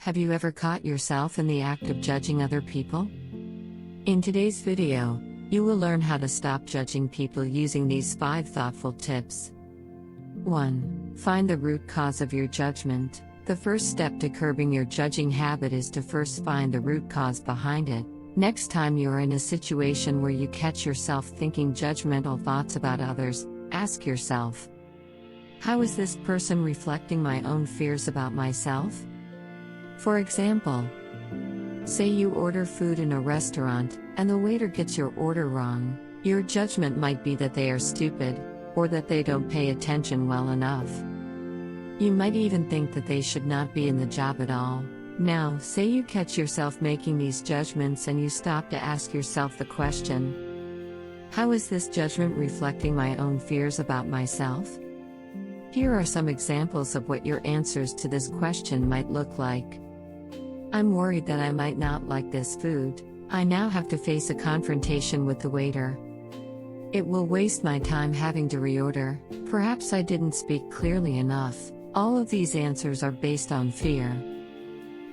Have you ever caught yourself in the act of judging other people? In today's video, you will learn how to stop judging people using these 5 thoughtful tips. 1. Find the root cause of your judgment. The first step to curbing your judging habit is to first find the root cause behind it. Next time you are in a situation where you catch yourself thinking judgmental thoughts about others, ask yourself, how is this person reflecting my own fears about myself? For example, say you order food in a restaurant, and the waiter gets your order wrong. Your judgment might be that they are stupid, or that they don't pay attention well enough. You might even think that they should not be in the job at all. Now, say you catch yourself making these judgments and you stop to ask yourself the question, how is this judgment reflecting my own fears about myself? Here are some examples of what your answers to this question might look like. I'm worried that I might not like this food. I now have to face a confrontation with the waiter. It will waste my time having to reorder. Perhaps I didn't speak clearly enough. All of these answers are based on fear.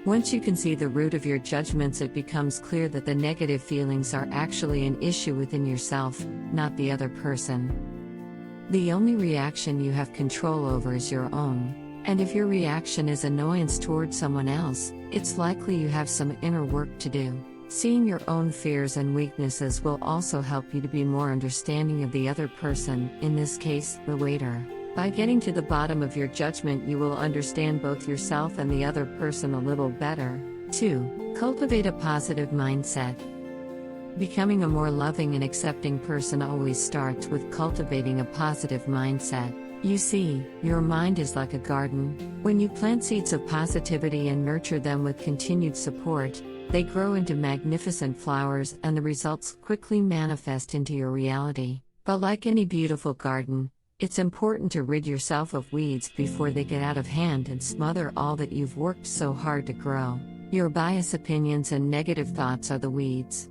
Once you can see the root of your judgments, it becomes clear that the negative feelings are actually an issue within yourself, not the other person. The only reaction you have control over is your own. And if your reaction is annoyance toward someone else, it's likely you have some inner work to do. Seeing your own fears and weaknesses will also help you to be more understanding of the other person, in this case, the waiter. By getting to the bottom of your judgment, you will understand both yourself and the other person a little better. 2. Cultivate a positive mindset. Becoming a more loving and accepting person always starts with cultivating a positive mindset. You see, your mind is like a garden. When you plant seeds of positivity and nurture them with continued support, they grow into magnificent flowers and the results quickly manifest into your reality. But like any beautiful garden, it's important to rid yourself of weeds before they get out of hand and smother all that you've worked so hard to grow. Your bias opinions and negative thoughts are the weeds.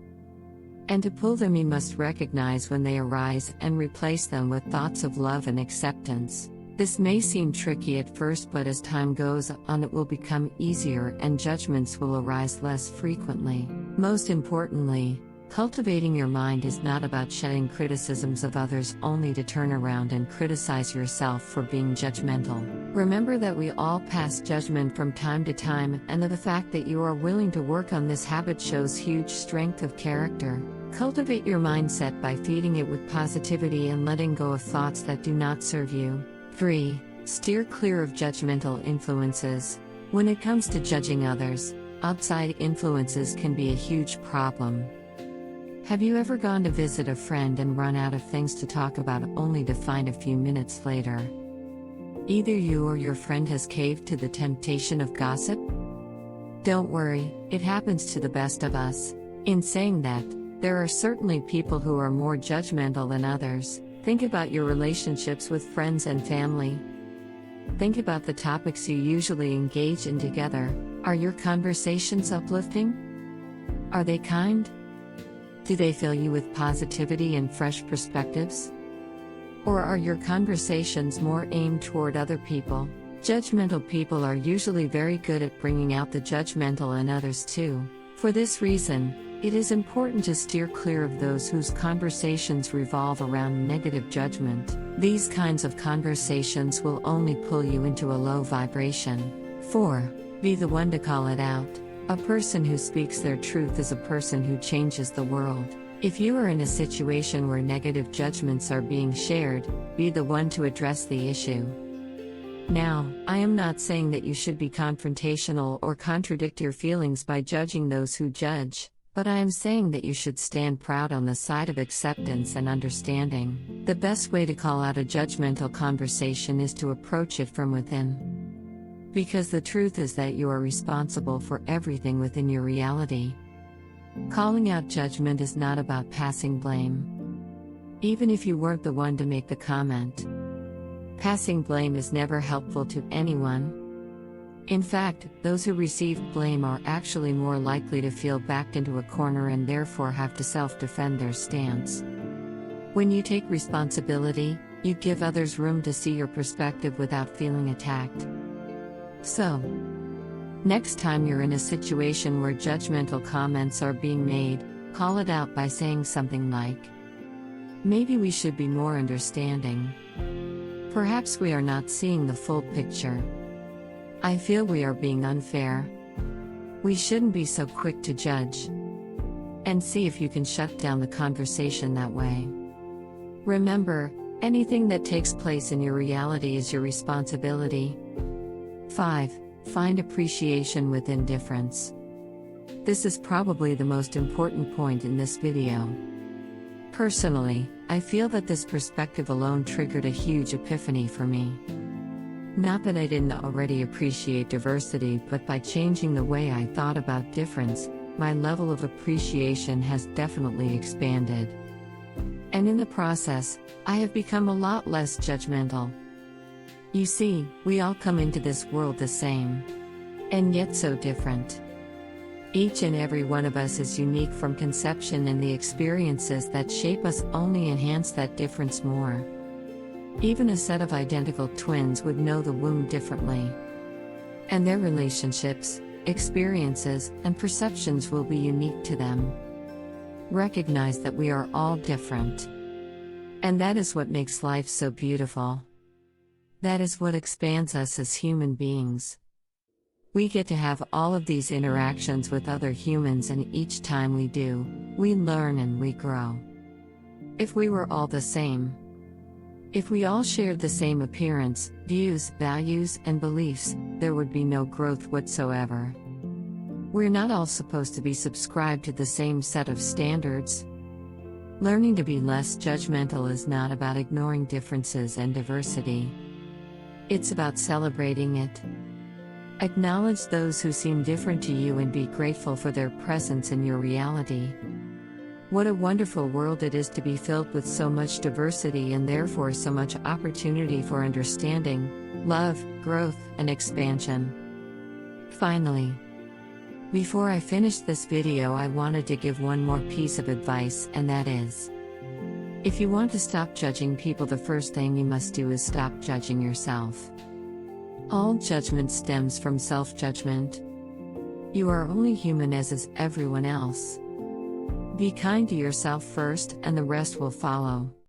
And to pull them, you must recognize when they arise and replace them with thoughts of love and acceptance. This may seem tricky at first, but as time goes on, it will become easier and judgments will arise less frequently. Most importantly, cultivating your mind is not about shedding criticisms of others only to turn around and criticize yourself for being judgmental. Remember that we all pass judgment from time to time, and that the fact that you are willing to work on this habit shows huge strength of character. Cultivate your mindset by feeding it with positivity and letting go of thoughts that do not serve you. 3. Steer clear of judgmental influences. When it comes to judging others, outside influences can be a huge problem. Have you ever gone to visit a friend and run out of things to talk about only to find a few minutes later, either you or your friend has caved to the temptation of gossip? Don't worry, it happens to the best of us. In saying that, there are certainly people who are more judgmental than others. Think about your relationships with friends and family. Think about the topics you usually engage in together. Are your conversations uplifting? Are they kind? Do they fill you with positivity and fresh perspectives? Or are your conversations more aimed toward other people? Judgmental people are usually very good at bringing out the judgmental in others too. For this reason, it is important to steer clear of those whose conversations revolve around negative judgment. These kinds of conversations will only pull you into a low vibration. 4. Be the one to call it out. A person who speaks their truth is a person who changes the world. If you are in a situation where negative judgments are being shared, be the one to address the issue. Now, I am not saying that you should be confrontational or contradict your feelings by judging those who judge. But I am saying that you should stand proud on the side of acceptance and understanding. The best way to call out a judgmental conversation is to approach it from within. Because the truth is that you are responsible for everything within your reality. Calling out judgment is not about passing blame. Even if you weren't the one to make the comment. Passing blame is never helpful to anyone. In fact, those who receive blame are actually more likely to feel backed into a corner and therefore have to self-defend their stance. When you take responsibility, you give others room to see your perspective without feeling attacked. So, Next time you're in a situation where judgmental comments are being made, call it out by saying something like, "Maybe we should be more understanding. Perhaps we are not seeing the full picture. I feel we are being unfair. We shouldn't be so quick to judge." And see if you can shut down the conversation that way. Remember, anything that takes place in your reality is your responsibility. 5. Find appreciation with indifference. This is probably the most important point in this video. Personally, I feel that this perspective alone triggered a huge epiphany for me. Not that I didn't already appreciate diversity, but by changing the way I thought about difference, my level of appreciation has definitely expanded. And in the process, I have become a lot less judgmental. You see, we all come into this world the same, and yet so different. Each and every one of us is unique from conception, and the experiences that shape us only enhance that difference more. Even a set of identical twins would know the womb differently. And their relationships, experiences, and perceptions will be unique to them. Recognize that we are all different. And that is what makes life so beautiful. That is what expands us as human beings. We get to have all of these interactions with other humans, and each time we do, we learn and we grow. If we were all the same, if we all shared the same appearance, views, values, and beliefs, there would be no growth whatsoever. We're not all supposed to be subscribed to the same set of standards. Learning to be less judgmental is not about ignoring differences and diversity. It's about celebrating it. Acknowledge those who seem different to you and be grateful for their presence in your reality. What a wonderful world it is to be filled with so much diversity, and therefore so much opportunity for understanding, love, growth, and expansion. Finally, before I finish this video, I wanted to give one more piece of advice, and that is, if you want to stop judging people, the first thing you must do is stop judging yourself. All judgment stems from self-judgment. You are only human, as is everyone else. Be kind to yourself first, and the rest will follow.